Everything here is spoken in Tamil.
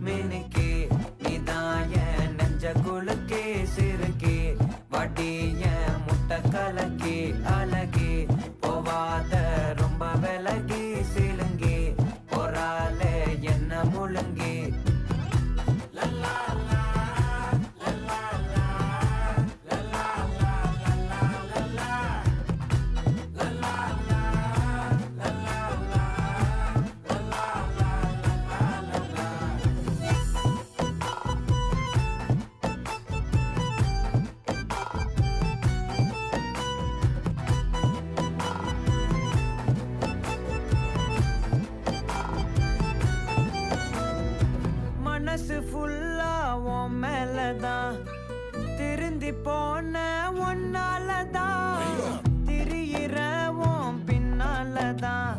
மினுக்கே நீதான் என் நெஞ்ச குலுக்கே சிறுக்கே வட்டி என் முட்டை கலக்கே அழகே போவாத ரொம்ப விலகி சிலுங்கே போறாலே என்ன முழுங்கே மனசு ஃபுல்லா உன் மேலதான் திருந்தி போன ஒன்னாலதான் திரியிற உன் பின்னாலதான்